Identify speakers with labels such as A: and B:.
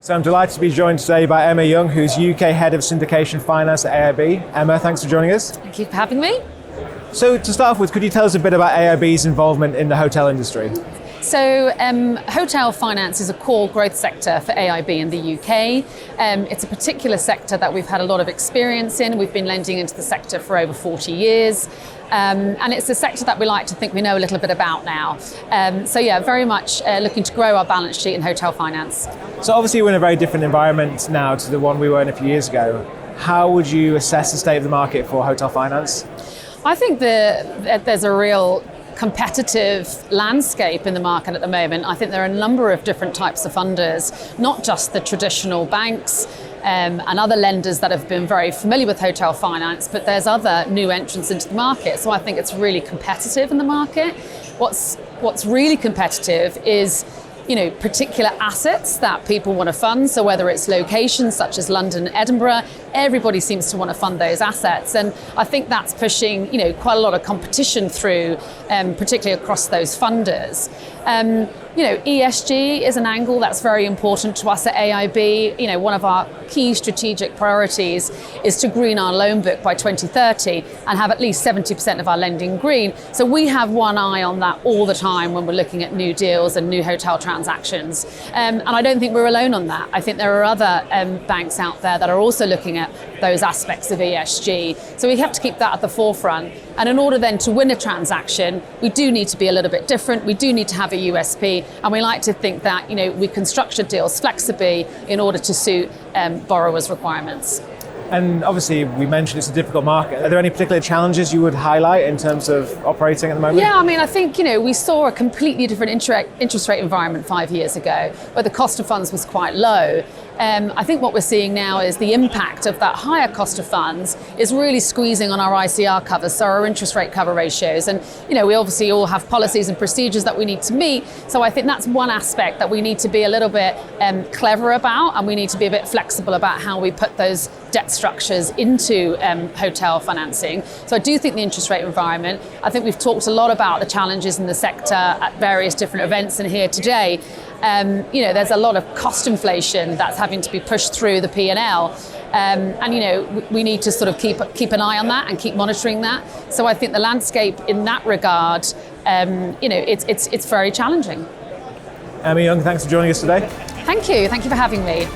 A: So I'm delighted to be joined today by Emma Young, who's UK Head of Syndication Finance at AIB. Emma, thanks for joining us.
B: Thank you for having me.
A: So to start off with, could you tell us a bit about AIB's involvement in the hotel industry?
B: So hotel finance is a core growth sector for AIB in the UK. It's a particular sector that we've had a lot of experience in. We've been lending into the sector for over 40 years. And it's a sector that we like to think we know a little bit about now. Very much looking to grow our balance sheet in hotel finance.
A: So obviously we're in a very different environment now to the one we were in a few years ago. How would you assess the state of the market for hotel finance?
B: I think there's a real competitive landscape in the market at the moment. I think there are a number of different types of funders, not just the traditional banks and other lenders that have been very familiar with hotel finance, but there's other new entrants into the market. So I think it's really competitive in the market. What's really competitive is particular assets that people want to fund. So whether it's locations such as London and Edinburgh, everybody seems to want to fund those assets. And I think that's pushing, quite a lot of competition through, particularly across those funders. ESG is an angle that's very important to us at AIB. One of our key strategic priorities is to green our loan book by 2030 and have at least 70% of our lending green. So we have one eye on that all the time when we're looking at new deals and new hotel transactions. And I don't think we're alone on that. I think there are other banks out there that are also looking at those aspects of ESG. So we have to keep that at the forefront. And in order then to win a transaction, we do need to be a little bit different. We do need to have a USP. And we like to think that, we can structure deals flexibly in order to suit borrowers' requirements.
A: And obviously we mentioned it's a difficult market. Are there any particular challenges you would highlight in terms of operating at the moment?
B: Yeah, I think, we saw a completely different interest rate environment 5 years ago, where the cost of funds was quite low. I think what we're seeing now is the impact of that higher cost of funds is really squeezing on our ICR covers, so our interest rate cover ratios. And, we obviously all have policies and procedures that we need to meet. So I think that's one aspect that we need to be a little bit clever about, and we need to be a bit flexible about how we put those debt structures into hotel financing. So I do think the interest rate environment, I think we've talked a lot about the challenges in the sector at various different events and here today. There's a lot of cost inflation that's having to be pushed through the P&L. We need to sort of keep an eye on that and keep monitoring that. So I think the landscape in that regard, it's very challenging.
A: Emma Young, thanks for joining us today.
B: Thank you for having me.